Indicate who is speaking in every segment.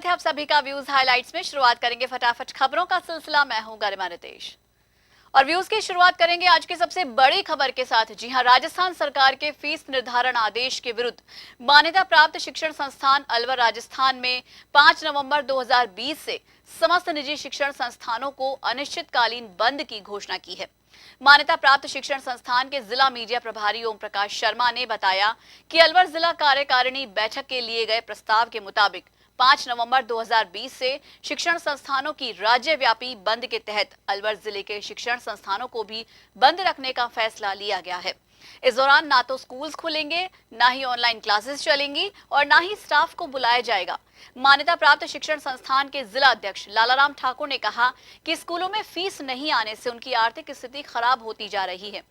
Speaker 1: स्वागत है आप सभी का व्यूज हाइलाइट्स में। शुरुआत करेंगे फटाफट खबरों का सिलसिला। मैं हूं गरिमा रितेश और व्यूज की शुरुआत करेंगे आज की सबसे बड़ी खबर के साथ। जी हां, राजस्थान सरकार के फीस निर्धारण आदेश के विरुद्ध मान्यता प्राप्त शिक्षण संस्थान अलवर राजस्थान में 5 नवंबर 2020 से समस्त निजी शिक्षण संस्थानों को अनिश्चितकालीन बंद की घोषणा की है। मान्यता प्राप्त शिक्षण संस्थान के जिला मीडिया प्रभारी ओम प्रकाश शर्मा ने बताया कि अलवर जिला कार्यकारिणी बैठक के लिए गए प्रस्ताव के मुताबिक 5 नवंबर 2020 से शिक्षण संस्थानों की राज्यव्यापी बंद के तहत अलवर जिले के शिक्षण संस्थानों को भी बंद रखने का फैसला लिया गया है। इस दौरान ना तो स्कूल्स खुलेंगे, ना ही ऑनलाइन क्लासेस चलेंगी और ना ही स्टाफ को बुलाया जाएगा। मान्यता प्राप्त शिक्षण संस्थान के जिला अध्यक्ष लालाराम ठाकुर ने कहा कि स्कूलों में फीस नहीं आने से उनकी आर्थिक स्थिति खराब होती जा रही है।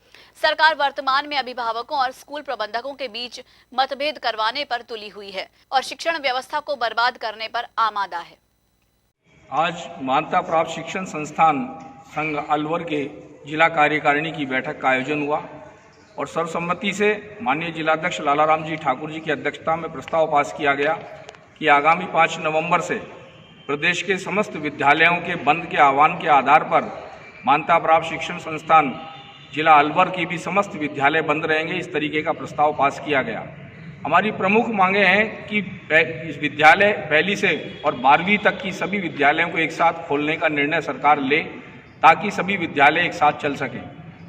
Speaker 1: सरकार वर्तमान में अभिभावकों और स्कूल प्रबंधकों के बीच मतभेद करवाने पर तुली हुई है और शिक्षण व्यवस्था को बर्बाद करने पर आमादा है।
Speaker 2: आज मान्यता प्राप्त शिक्षण संस्थान संघ अलवर के जिला कार्यकारिणी की बैठक का आयोजन हुआ और सर्वसम्मति से माननीय जिलाध्यक्ष लालाराम जी ठाकुर जी की अध्यक्षता में प्रस्ताव पास किया गया कि आगामी 5 नवंबर से प्रदेश के समस्त विद्यालयों के बंद के आह्वान के आधार पर मान्यता प्राप्त शिक्षण संस्थान जिला अलवर की भी समस्त विद्यालय बंद रहेंगे। इस तरीके का प्रस्ताव पास किया गया। हमारी प्रमुख मांगे हैं कि इस विद्यालय पहली से और 12वीं तक की सभी विद्यालयों को एक साथ खोलने का निर्णय सरकार ले ताकि सभी विद्यालय एक साथ चल सकें।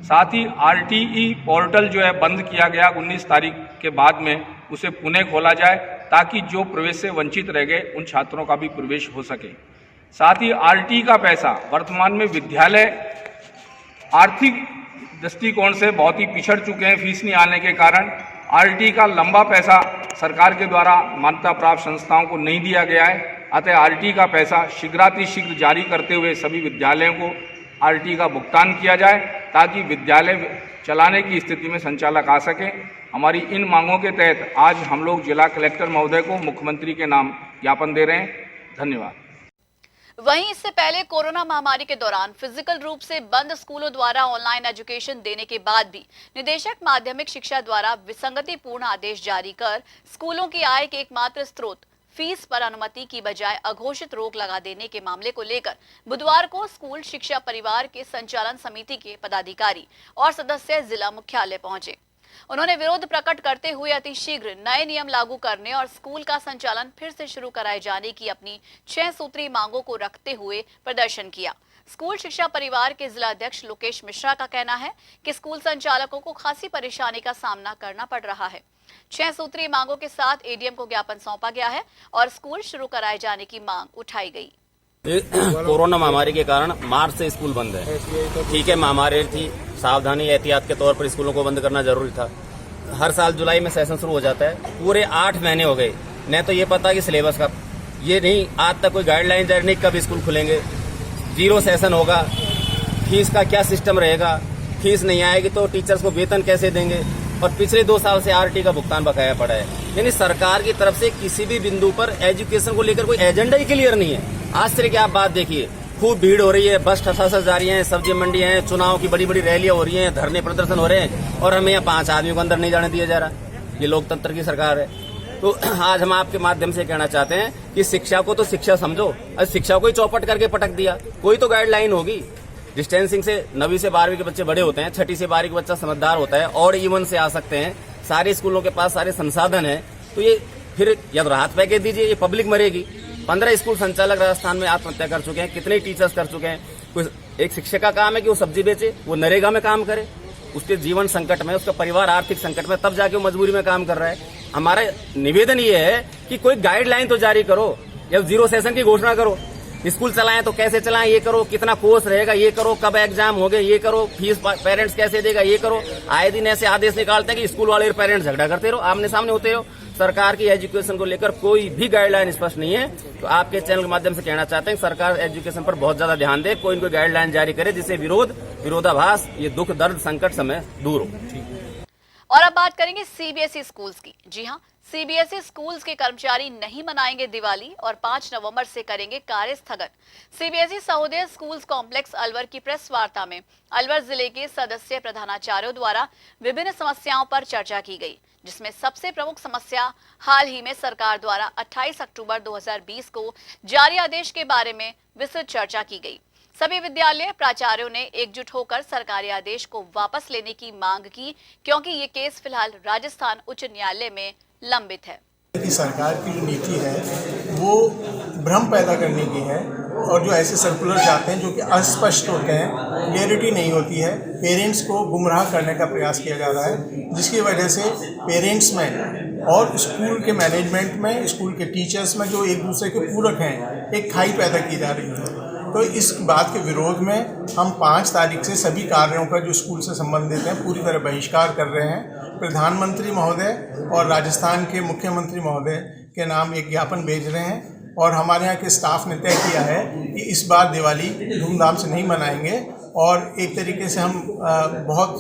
Speaker 2: साथ ही RTE पोर्टल जो है बंद किया गया 19 तारीख के बाद में, उसे पुनः खोला जाए ताकि जो प्रवेश से वंचित रह गए उन छात्रों का भी प्रवेश हो सके। साथ ही RTE का पैसा वर्तमान में विद्यालय आर्थिक दृष्टिकोण से बहुत ही पिछड़ चुके हैं। फीस नहीं आने के कारण RTE का लंबा पैसा सरकार के द्वारा मान्यता प्राप्त संस्थाओं को नहीं दिया गया है। अतः RTE का पैसा शीघ्रातिशीघ्र जारी करते हुए सभी विद्यालयों को RTE का भुगतान किया जाए ताकि विद्यालय चलाने की स्थिति में संचालक आ सके। हमारी इन मांगों के तहत आज हम लोग जिला कलेक्टर महोदय को मुख्यमंत्री के नाम ज्ञापन दे रहे हैं। धन्यवाद।
Speaker 1: वहीं इससे पहले कोरोना महामारी के दौरान फिजिकल रूप से बंद स्कूलों द्वारा ऑनलाइन एजुकेशन देने के बाद भी निदेशक माध्यमिक शिक्षा द्वारा विसंगतिपूर्ण आदेश जारी कर स्कूलों की आय के एकमात्र स्रोत फीस पर अनुमति की बजाय अघोषित रोक लगा देने के मामले को लेकर बुधवार को स्कूल शिक्षा परिवार के संचालन समिति के पदाधिकारी और सदस्य जिला मुख्यालय पहुंचे। उन्होंने विरोध प्रकट करते हुए अतिशीघ्र नए नियम लागू करने और स्कूल का संचालन फिर से शुरू कराए जाने की अपनी 6 सूत्री मांगों को रखते हुए प्रदर्शन किया। स्कूल शिक्षा परिवार के जिला अध्यक्ष लोकेश मिश्रा का कहना है कि स्कूल संचालकों को खासी परेशानी का सामना करना पड़ रहा है। 6 सूत्रीय मांगों के साथ ADM को ज्ञापन सौंपा गया है और स्कूल शुरू कराए जाने की मांग उठाई गई।
Speaker 3: कोरोना महामारी के कारण मार्च से स्कूल बंद है। ठीक है, महामारी थी, सावधानी एहतियात के तौर पर स्कूलों को बंद करना जरूरी था। हर साल जुलाई में सेशन शुरू हो जाता है, पूरे 8 महीने हो गए, न तो ये पता कि सिलेबस का ये नहीं, आज तक कोई गाइडलाइन जारी नहीं कब स्कूल खुलेंगे, 0 सेशन होगा, फीस का क्या सिस्टम रहेगा, फीस नहीं आएगी तो टीचर्स को वेतन कैसे देंगे, और पिछले 2 साल से RTE का भुगतान बकाया पड़ा है। यानी सरकार की तरफ से किसी भी बिंदु पर एजुकेशन को लेकर कोई एजेंडा ही क्लियर नहीं है। आश्चर्य की आप बात देखिए, खूब भीड़ हो रही है, बस ठसाठस जा रही है, सब्जी मंडी है, चुनाव की बड़ी बड़ी रैलियां हो रही हैं, धरने प्रदर्शन हो रहे हैं और हमें यहाँ 5 आदमियों को अंदर नहीं जाने दिया जा रहा। ये लोकतंत्र की सरकार है। तो आज हम आपके माध्यम से कहना चाहते हैं कि शिक्षा को तो शिक्षा समझो, और शिक्षा को ही चौपट करके पटक दिया। कोई तो गाइडलाइन होगी। डिस्टेंसिंग से 9वीं से 12वीं के बच्चे बड़े होते हैं, 6ठी से 12वीं का बच्चा समझदार होता है और इवन से आ सकते हैं। सारे स्कूलों के पास सारे संसाधन है, तो ये फिर या तो राहत पैकेज दीजिए, ये पब्लिक मरेगी। 15 स्कूल संचालक राजस्थान में आत्महत्या कर चुके हैं, कितने टीचर्स कर चुके हैं। कोई एक शिक्षक का काम है कि वो सब्जी बेचे, वो नरेगा में काम करे, उसके जीवन संकट में, उसका परिवार आर्थिक संकट में, तब जाके वो मजबूरी में काम कर रहा है। हमारा निवेदन ये है कि कोई गाइडलाइन तो जारी करो या 0 सेशन की घोषणा करो। स्कूल चलाएं तो कैसे चलाएं, ये करो, कितना कोर्स रहेगा ये करो, कब एग्जाम हो गए ये करो, फीस पेरेंट्स कैसे देगा ये करो। आए दिन ऐसे आदेश निकालते हैं कि स्कूल वाले पेरेंट्स झगड़ा करते रहो, आमने सामने होते रहो। सरकार की एजुकेशन को लेकर कोई भी गाइडलाइन स्पष्ट नहीं है। तो आपके चैनल के माध्यम से कहना चाहते हैं सरकार एजुकेशन पर बहुत ज्यादा ध्यान दे, कोई इनको गाइडलाइन जारी करे जिससे विरोधाभास, ये दुख दर्द संकट समय दूर हो।
Speaker 1: और अब बात करेंगे सीबीएसई स्कूल्स की। जी हां, सीबीएसई स्कूल्स के कर्मचारी नहीं मनाएंगे दिवाली और 5 नवंबर से करेंगे कार्य स्थगन। CBSE Sahodaya schools complex Alwar की प्रेस वार्ता में अलवर जिले के सदस्य प्रधानाचार्यों द्वारा विभिन्न समस्याओं पर चर्चा की गई, जिसमें सबसे प्रमुख समस्या हाल ही में सरकार द्वारा 28 अक्टूबर 2020 को जारी आदेश के बारे में विस्तृत चर्चा की गई। सभी विद्यालय प्राचार्यों ने एकजुट होकर सरकारी आदेश को वापस लेने की मांग की, क्योंकि ये केस फिलहाल राजस्थान उच्च न्यायालय में लंबित है।
Speaker 4: कि सरकार की जो नीति है वो भ्रम पैदा करने की है और जो ऐसे सर्कुलर जाते हैं जो कि अस्पष्ट होते हैं, क्लियरिटी नहीं होती है, पेरेंट्स को गुमराह करने का प्रयास किया जा रहा है, जिसकी वजह से पेरेंट्स में और स्कूल के मैनेजमेंट में, स्कूल के टीचर्स में जो एक दूसरे के पूरक हैं, एक खाई पैदा की जा रही है। तो इस बात के विरोध में हम 5 तारीख से सभी कार्यों का जो स्कूल से संबंधित हैं पूरी तरह बहिष्कार कर रहे हैं। प्रधानमंत्री महोदय और राजस्थान के मुख्यमंत्री महोदय के नाम एक ज्ञापन भेज रहे हैं और हमारे यहाँ के स्टाफ ने तय किया है कि इस बार दिवाली धूमधाम से नहीं मनाएंगे और एक तरीके से हम बहुत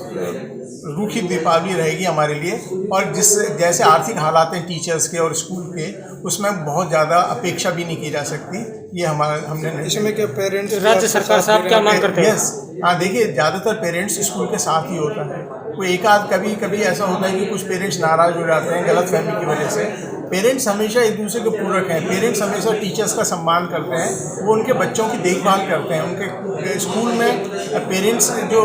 Speaker 4: रूखी दीपावली रहेगी हमारे लिए। और जैसे आर्थिक हालात हैं टीचर्स के और स्कूल के, उसमें बहुत ज़्यादा अपेक्षा भी नहीं की जा सकती। ये हमने
Speaker 5: इसमें क्या पेरेंट्स राज्य सरकार साहब क्या मांग करते हैं?
Speaker 4: यस, हाँ, देखिए ज़्यादातर पेरेंट्स स्कूल के साथ ही होता है। कोई एक आध कभी ऐसा होता है कि कुछ पेरेंट्स नाराज़ हो जाते हैं गलतफहमी की वजह से। पेरेंट्स हमेशा एक दूसरे के पूरक हैं, पेरेंट्स हमेशा टीचर्स का सम्मान करते हैं, वो उनके बच्चों की देखभाल करते हैं। उनके स्कूल में पेरेंट्स जो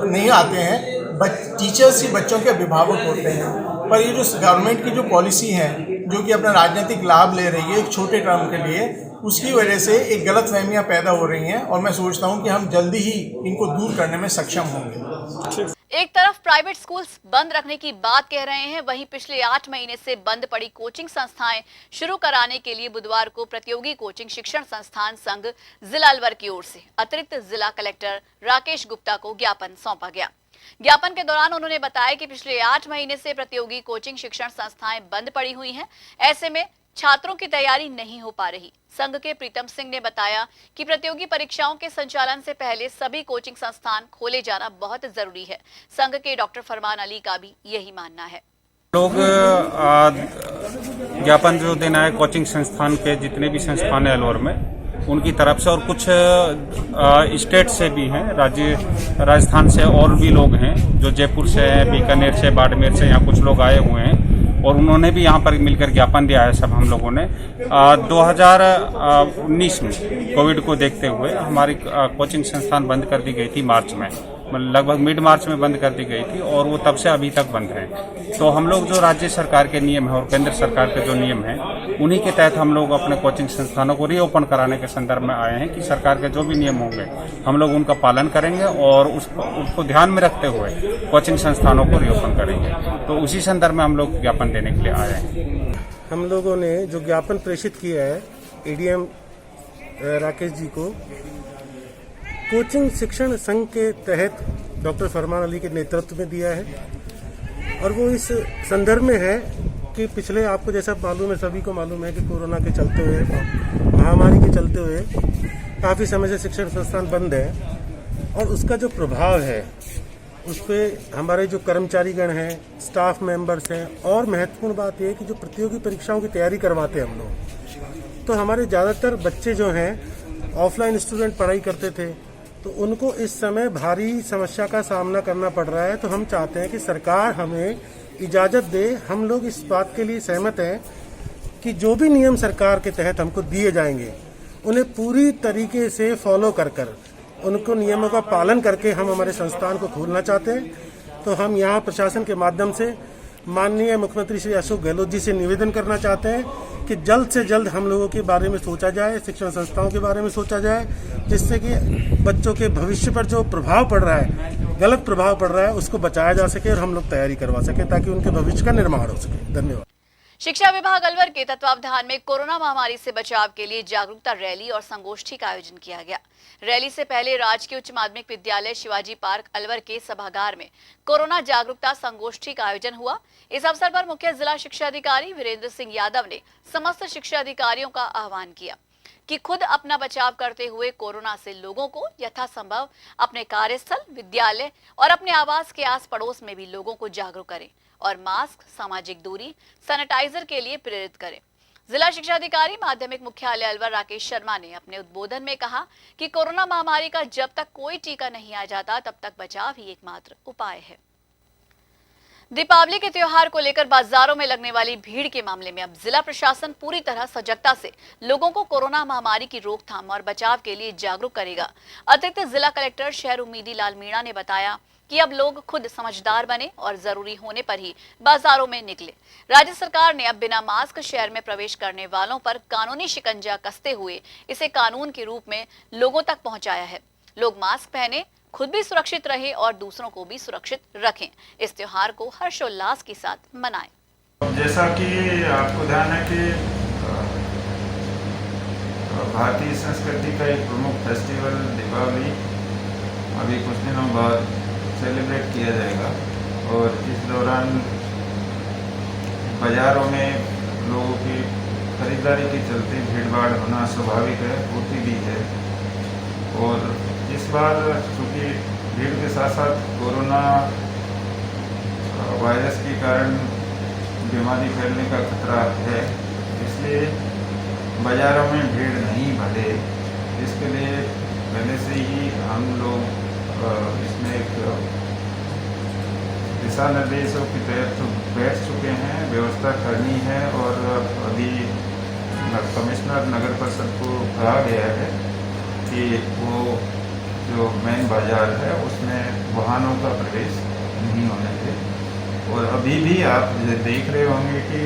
Speaker 4: नहीं आते हैं, टीचर्स ही बच्चों के अभिभावक होते हैं। पर ये जो गवर्नमेंट की जो पॉलिसी है जो कि अपना राजनीतिक लाभ ले रही है एक छोटे टर्म के लिए, उसकी वजह से एक गलतफहमियां पैदा हो रही हैं और मैं सोचता हूं कि हम जल्दी ही इनको दूर करने में सक्षम होंगे।
Speaker 1: एक तरफ प्राइवेट स्कूल्स बंद रखने की बात कह रहे हैं, वहीं पिछले 8 महीने से बंद पड़ी कोचिंग संस्थाएं शुरू कराने के लिए बुधवार को प्रतियोगी कोचिंग शिक्षण संस्थान संघ जिला अलवर की ओर से अतिरिक्त जिला कलेक्टर राकेश गुप्ता को ज्ञापन सौंपा गया। ज्ञापन के दौरान उन्होंने बताया कि पिछले 8 महीने से प्रतियोगी कोचिंग शिक्षण संस्थाएं बंद पड़ी हुई हैं, ऐसे में छात्रों की तैयारी नहीं हो पा रही। संघ के प्रीतम सिंह ने बताया कि प्रतियोगी परीक्षाओं के संचालन से पहले सभी कोचिंग संस्थान खोले जाना बहुत जरूरी है। संघ के डॉक्टर फरमान अली का भी यही मानना है।
Speaker 5: लोग ज्ञापन जो देना है कोचिंग संस्थान के जितने भी संस्थान है अलवर में, उनकी तरफ से और कुछ स्टेट से भी हैं, राजस्थान से और भी लोग हैं जो जयपुर से हैं, बीकानेर से, बाड़मेर से, यहाँ कुछ लोग आए हुए हैं और उन्होंने भी यहाँ पर मिलकर ज्ञापन दिया है। सब हम लोगों ने 2019 में कोविड को देखते हुए हमारी कोचिंग संस्थान बंद कर दी गई थी मार्च में, लगभग मिड मार्च में बंद कर दी गई थी और वो तब से अभी तक बंद है। तो हम लोग जो राज्य सरकार के नियम है और केंद्र सरकार के जो नियम है, उन्हीं के तहत हम लोग अपने कोचिंग संस्थानों को रीओपन कराने के संदर्भ में आए हैं कि सरकार के जो भी नियम होंगे हम लोग उनका पालन करेंगे और उसको ध्यान में रखते हुए कोचिंग संस्थानों को रीओपन करेंगे। तो उसी संदर्भ में हम लोग ज्ञापन देने के लिए आए हैं।
Speaker 6: हम लोगों ने जो ज्ञापन प्रेषित किया है एडीएम राकेश जी को, कोचिंग शिक्षण संघ के तहत डॉक्टर फरमान अली के नेतृत्व में दिया है और वो इस संदर्भ में है कि पिछले, आपको जैसा मालूम है, सभी को मालूम है कि कोरोना के चलते हुए, महामारी के चलते हुए काफ़ी समय से शिक्षण संस्थान बंद है और उसका जो प्रभाव है उस पर हमारे जो कर्मचारीगण हैं, स्टाफ मेंबर्स हैं, और महत्वपूर्ण बात यह है कि जो प्रतियोगी परीक्षाओं की तैयारी करवाते हैं हम लोग, तो हमारे ज़्यादातर बच्चे जो हैं ऑफलाइन स्टूडेंट पढ़ाई करते थे, तो उनको इस समय भारी समस्या का सामना करना पड़ रहा है। तो हम चाहते हैं कि सरकार हमें इजाज़त दे। हम लोग इस बात के लिए सहमत हैं कि जो भी नियम सरकार के तहत हमको दिए जाएंगे उन्हें पूरी तरीके से फॉलो कर उनको नियमों का पालन करके हम हमारे संस्थान को खोलना चाहते हैं। तो हम यहाँ प्रशासन के माध्यम से माननीय मुख्यमंत्री श्री अशोक गहलोत जी से निवेदन करना चाहते हैं कि जल्द से जल्द हम लोगों के बारे में सोचा जाए, शिक्षण संस्थाओं के बारे में सोचा जाए, जिससे कि बच्चों के भविष्य पर जो प्रभाव पड़ रहा है, गलत प्रभाव पड़ रहा है, उसको बचाया जा सके और हम लोग तैयारी करवा सके ताकि उनके भविष्य का निर्माण हो सके। धन्यवाद।
Speaker 1: शिक्षा विभाग अलवर के तत्वावधान में कोरोना महामारी से बचाव के लिए जागरूकता रैली और संगोष्ठी का आयोजन किया गया। रैली से पहले राजकीय उच्च माध्यमिक विद्यालय शिवाजी पार्क अलवर के सभागार में कोरोना जागरूकता संगोष्ठी का आयोजन हुआ। इस अवसर पर मुख्य जिला शिक्षा अधिकारी वीरेंद्र सिंह यादव ने समस्त शिक्षा अधिकारियों का आह्वान किया कि खुद अपना बचाव करते हुए कोरोना से लोगों को यथासंभव अपने कार्यस्थल, विद्यालय और अपने आवास के आस पड़ोस में भी लोगों को जागरूक करें और मास्क, सामाजिक दूरी, सैनिटाइजर के लिए प्रेरित करें। जिला शिक्षा अधिकारी माध्यमिक मुख्यालय अलवर राकेश शर्मा ने अपने उद्बोधन में कहा कि कोरोना महामारी का जब तक कोई टीका नहीं आ जाता तब तक बचाव ही एकमात्र उपाय है। दीपावली के त्योहार को लेकर बाजारों में लगने वाली भीड़ के मामले में अब जिला प्रशासन पूरी तरह सजगता से लोगों को कोरोना महामारी की रोकथाम और बचाव के लिए जागरूक करेगा। अतिरिक्त जिला कलेक्टर शहर उम्मीदी लाल मीणा ने बताया कि अब लोग खुद समझदार बने और जरूरी होने पर ही बाजारों में निकले। राज्य सरकार ने अब बिना मास्क शहर में प्रवेश करने वालों पर कानूनी शिकंजा कसते हुए इसे कानून के रूप में लोगों तक पहुंचाया है। लोग मास्क पहने, खुद भी सुरक्षित रहे और दूसरों को भी सुरक्षित रखें। इस त्योहार को हर्षोल्लास के साथ मनाएं।
Speaker 7: जैसा कि आपको ध्यान है कि भारतीय संस्कृति का एक प्रमुख फेस्टिवल दीपावली अभी कुछ दिनों बाद सेलिब्रेट किया जाएगा और इस दौरान बाज़ारों में लोगों की खरीदारी के चलते भीड़भाड़ होना स्वाभाविक है, होती भी है। और इस बार चूँकि भीड़ के साथ साथ कोरोना वायरस के कारण बीमारी फैलने का खतरा है, इसलिए बाज़ारों में भीड़ नहीं बढ़े, इसके लिए पहले से ही हम लोग इसमें एक दिशा निर्देशों के तहत बैठ चुके हैं, व्यवस्था करनी है। और अभी कमिश्नर नगर परिषद को कहा गया है कि वो जो मेन बाज़ार है उसमें वाहनों का प्रवेश नहीं होने दे। और अभी भी आप देख रहे होंगे कि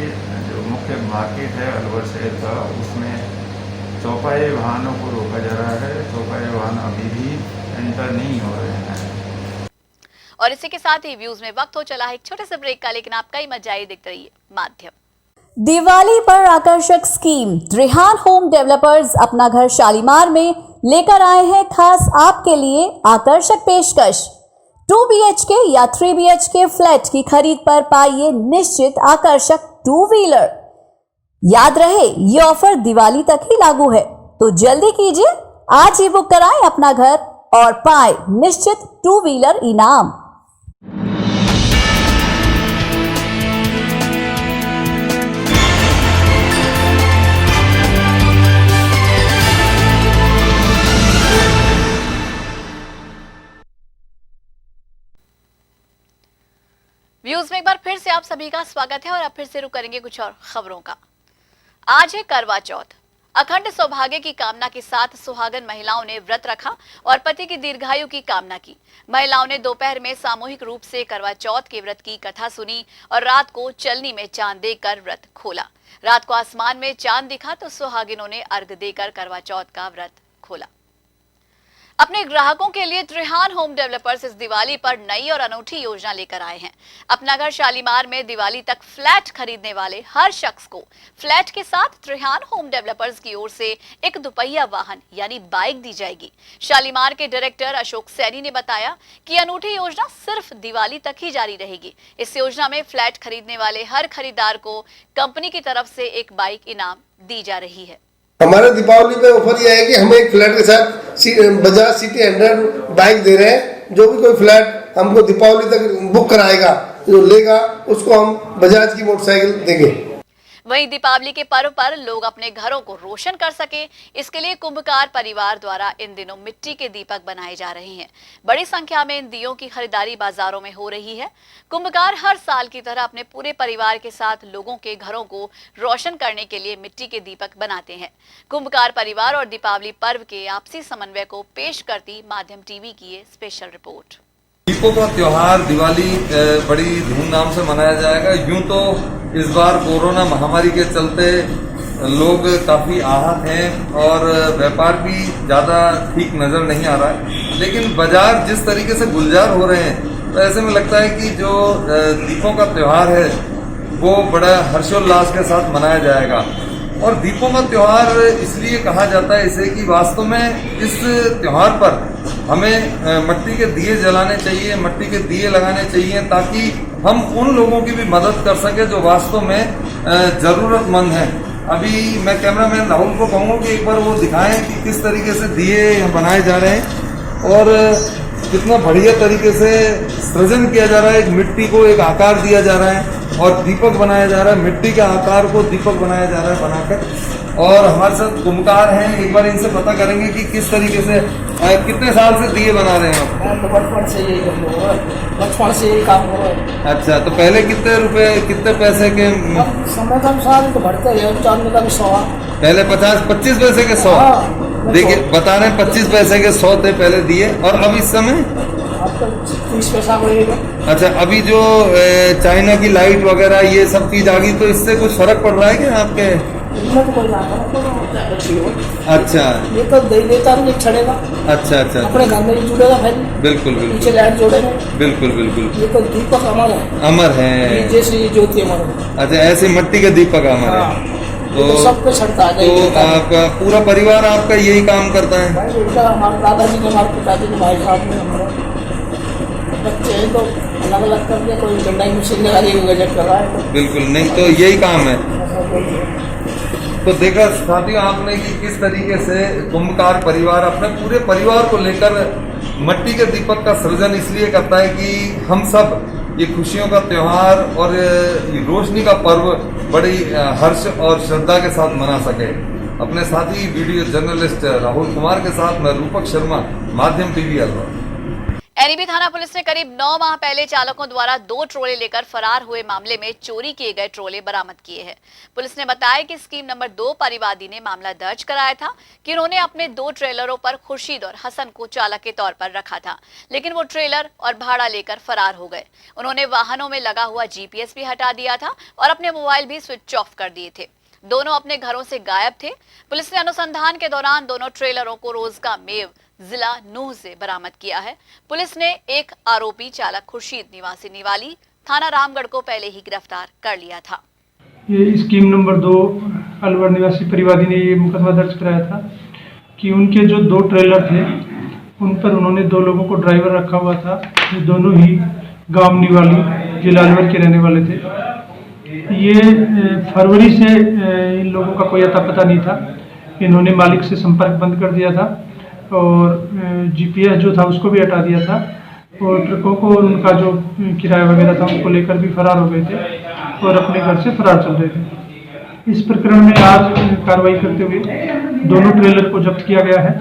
Speaker 7: जो मुख्य मार्केट है अलवर शहर का, उसमें चौपाए वाहनों को रोका जा रहा है। चौपाए वाहन अभी भी एंटर नहीं हो रहे हैं।
Speaker 1: और इसी के साथ ही व्यूज में वक्त हो चला है एक छोटे से ब्रेक का, लेकिन आपका ही मजा ही देखते रहिए माध्यम।
Speaker 8: दिवाली पर आकर्षक स्कीम रेहान होम डेवलपर्स अपना घर शालीमार में लेकर आए हैं खास आपके लिए आकर्षक पेशकश। 2 BHK या 3 BHK फ्लैट की खरीद पर पाइए निश्चित आकर्षक 2 व्हीलर। याद रहे ये ऑफर दिवाली तक ही लागू है, तो जल्दी कीजिए, आज ही बुक कराएं अपना घर और पाए निश्चित 2 व्हीलर इनाम।
Speaker 1: व्यूज में एक बार फिर से आप सभी का स्वागत है और अब फिर से रुक करेंगे कुछ और खबरों का। आज है करवा चौथ। अखंड सौभाग्य की कामना के साथ सुहागन महिलाओं ने व्रत रखा और पति की दीर्घायु की कामना की। महिलाओं ने दोपहर में सामूहिक रूप से करवा चौथ के व्रत की कथा सुनी और रात को चलनी में चांद देकर व्रत खोला। रात को आसमान में चांद दिखा तो सुहागिनों ने अर्घ देकर करवा चौथ का व्रत खोला। अपने ग्राहकों के लिए त्रिहान होम डेवलपर्स इस दिवाली पर नई और अनूठी योजना लेकर आए हैं। अपना घर शालीमार में दिवाली तक फ्लैट खरीदने वाले हर शख्स को फ्लैट के साथ त्रिहान होम डेवलपर्स की ओर से एक दुपहिया वाहन यानी बाइक दी जाएगी। शालीमार के डायरेक्टर अशोक सैनी ने बताया कि अनूठी योजना सिर्फ दिवाली तक ही जारी रहेगी। इस योजना में फ्लैट खरीदने वाले हर खरीदार को कंपनी की तरफ से एक बाइक इनाम दी जा रही है।
Speaker 9: हमारे दीपावली पे ऑफर यह है कि हम एक फ्लैट के साथ बजाज सिटी 100 बाइक दे रहे हैं। जो भी कोई फ्लैट हमको दीपावली तक बुक कराएगा, जो लेगा उसको हम बजाज की मोटरसाइकिल देंगे।
Speaker 1: वहीं दीपावली के पर्व पर लोग अपने घरों को रोशन कर सके, इसके लिए कुंभकार परिवार द्वारा इन दिनों मिट्टी के दीपक बनाए जा रहे हैं। बड़ी संख्या में इन दियों की खरीदारी बाजारों में हो रही है। कुंभकार हर साल की तरह अपने पूरे परिवार के साथ लोगों के घरों को रोशन करने के लिए मिट्टी के दीपक बनाते हैं। कुंभकार परिवार और दीपावली पर्व के आपसी समन्वय को पेश करती माध्यम टीवी की ये स्पेशल रिपोर्ट।
Speaker 10: दीपों का त्योहार दिवाली बड़ी धूमधाम से मनाया जाएगा। यूं तो इस बार कोरोना महामारी के चलते लोग काफी आहत हैं और व्यापार भी ज्यादा ठीक नजर नहीं आ रहा है, लेकिन बाजार जिस तरीके से गुलजार हो रहे हैं तो ऐसे में लगता है कि जो दीपों का त्योहार है वो बड़ा हर्षोल्लास के साथ मनाया जाएगा। और दीपों का त्योहार इसलिए कहा जाता है इसे कि वास्तव में इस त्योहार पर हमें मिट्टी के दिए जलाने चाहिए, मिट्टी के दिए लगाने चाहिए, ताकि हम उन लोगों की भी मदद कर सके जो वास्तव में जरूरतमंद हैं। अभी मैं कैमरामैन राहुल को कहूँगा कि एक बार वो दिखाएं कि किस तरीके से दिए बनाए जा रहे हैं और कितना बढ़िया तरीके से सृजन किया जा रहा है। एक मिट्टी को एक आकार दिया जा रहा है और दीपक बनाया जा रहा है, मिट्टी के आकार को दीपक बनाया जा रहा है बनाकर। और हमारे साथ कुम्भकार हैं, एक बार इनसे पता करेंगे कि किस तरीके से कितने साल से दिए बना रहे हैं आप?
Speaker 11: बचपन से यही काम हो रहा है।
Speaker 10: अच्छा, तो पहले कितने पैसे के?
Speaker 11: समय का अनुसार तो बढ़ते हैं, चांदी का भी 100।
Speaker 10: पहले 50-25 पैसे के 100। देखिए बता रहे हैं 25 पैसे के 100 थे पहले दिए, और अब इस समय
Speaker 11: आपका 30 पैसा मिलेगा।
Speaker 10: अच्छा, अभी जो चाइना की लाइट वगैरह ये सब चीज आ गई, तो इससे कुछ फर्क पड़ रहा है क्या आपके?
Speaker 11: इनमें तो कोई
Speaker 10: अच्छा,
Speaker 11: ये तो दे देता नहीं छड़ेगा।
Speaker 10: अच्छा अच्छा,
Speaker 11: अपने घर में जुड़ेगा भाई।
Speaker 10: बिल्कुल बिल्कुल,
Speaker 11: पीछे लाइट जोड़ेंगे।
Speaker 10: बिल्कुल बिल्कुल।
Speaker 11: ये तो दीपक अमर है,
Speaker 10: अमर है,
Speaker 11: जैसे ये ज्योति अमर है।
Speaker 10: अच्छा, ऐसे मट्टी के दीपक अमर है।
Speaker 11: तो सब पे छड़ता है।
Speaker 10: तो आपका पूरा परिवार आपका यही काम करता है?
Speaker 11: भाई उनका हमारे दादाजी ने, हमारे पिताजी ने, भाई साहब ने, हमारे बच्चे हैं तो अलग अलग कर दिया। कोई गंडाई मशीन लगा दी, गजट कर रहा है।
Speaker 10: बिल्कुल नहीं, तो यही काम है। तो देखा साथियों आपने कि किस तरीके से कुंभकार परिवार अपने पूरे परिवार को लेकर मट्टी के दीपक का सृजन इसलिए करता है कि हम सब ये खुशियों का त्योहार और ये रोशनी का पर्व बड़ी हर्ष और श्रद्धा के साथ मना सके। अपने साथी वीडियो जर्नलिस्ट राहुल कुमार के साथ मैं रूपक शर्मा, माध्यम टीवी अलवर।
Speaker 1: एनईबी थाना पुलिस ने करीब 9 माह पहले चालकों द्वारा 2 ट्रोले लेकर फरार हुए मामले में चोरी किए गए ट्रोले बरामद किए हैं। पुलिस ने बताया कि स्कीम नंबर 2 परिवादी ने मामला दर्ज कराया था कि उन्होंने अपने 2 ट्रेलरों पर खुर्शीद और हसन को चालक के तौर पर रखा था, लेकिन वो ट्रेलर और भाड़ा लेकर फरार हो गए। उन्होंने वाहनों में लगा हुआ जीपीएस भी हटा दिया था और अपने मोबाइल भी स्विच ऑफ कर दिए थे। दोनों अपने घरों से गायब थे। पुलिस ने अनुसंधान के दौरान दोनों ट्रेलरों को रोजगा मेव जिला नूह से बरामद किया है। पुलिस ने एक आरोपी चालक खुर्शीद निवासी निवाली थाना रामगढ़ को पहले ही गिरफ्तार कर लिया था।
Speaker 12: ये स्कीम नंबर 2 अलवर निवासी परिवादी ने ये मुकदमा दर्ज कराया था कि उनके जो 2 ट्रेलर थे उन पर उन्होंने 2 लोगों को ड्राइवर रखा हुआ था, जो दोनों ही गांव निवाली जिला अलवर के रहने वाले थे। ये फरवरी से इन लोगों का कोई अता पता नहीं था। इन्होंने मालिक से संपर्क बंद कर दिया था और जीपीएस जो था उसको भी हटा दिया था, और ट्रकों को और उनका जो किराया वगैरह था उनको लेकर भी फरार हो गए थे और अपने घर से फरार चल रहे थे। इस प्रकरण में आज कार्रवाई करते हुए दोनों ट्रेलर को जब्त किया गया है।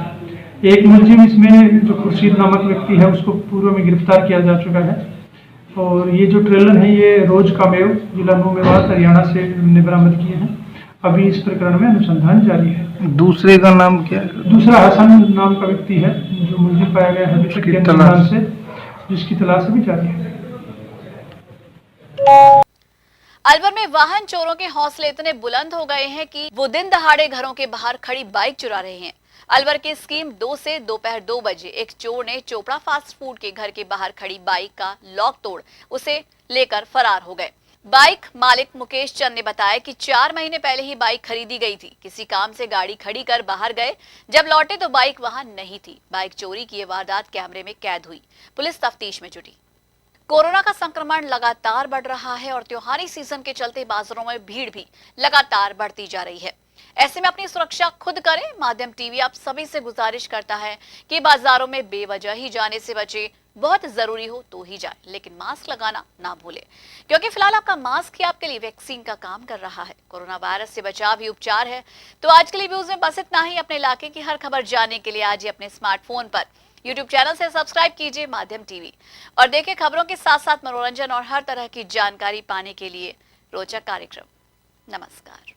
Speaker 12: एक मुलजिम इसमें जो खुर्शीद नामक व्यक्ति है उसको पूर्व में गिरफ्तार किया जा चुका है, और ये जो ट्रेलर है ये रोज कामेव जिला नूह मेवात हरियाणा से हमने बरामद किए हैं। अभी इस प्रकरण में अनुसंधान जारी है।
Speaker 6: दूसरे का नाम क्या है?
Speaker 12: दूसरा हसन नाम का व्यक्ति है जो मुलजिम पाया गया है अभी तक के अनुसंधान से, जिसकी तलाश अभी जारी है।
Speaker 1: अलवर में वाहन चोरों के हौसले इतने बुलंद हो गए हैं कि वो दिन दहाड़े घरों के बाहर खड़ी बाइक चुरा रहे हैं। अलवर की स्कीम 2 से दोपहर 2 बजे एक चोर ने चोपड़ा फास्ट फूड के घर के बाहर खड़ी बाइक का लॉक तोड़ उसे लेकर फरार हो गए। बाइक मालिक मुकेश चंद ने बताया कि 4 महीने पहले ही बाइक खरीदी गई थी। किसी काम से गाड़ी खड़ी कर बाहर गए, जब लौटे तो बाइक वहां नहीं थी। बाइक चोरी की ये वारदात कैमरे में कैद हुई। पुलिस तफ्तीश में जुटी। कोरोना का संक्रमण लगातार बढ़ रहा है और त्योहारी सीजन के चलते बाजारों में भीड़ भी लगातार बढ़ती जा रही है। ऐसे में अपनी सुरक्षा खुद करें। माध्यम टीवी आप सभी से गुजारिश करता है कि बाजारों में बेवजह ही जाने से बचे। बहुत जरूरी हो तो ही जाए, लेकिन मास्क लगाना ना भूले, क्योंकि फिलहाल आपका मास्क ही आपके लिए वैक्सीन का काम कर रहा है। कोरोना वायरस से बचाव ही उपचार है। तो आज के लिए व्यूज में बस इतना ही। अपने इलाके की हर खबर जानने के लिए आज ही अपने स्मार्टफोन पर यूट्यूब चैनल से सब्सक्राइब कीजिए माध्यम टीवी, और देखिए खबरों के साथ साथ मनोरंजन और हर तरह की जानकारी पाने के लिए रोचक कार्यक्रम। नमस्कार।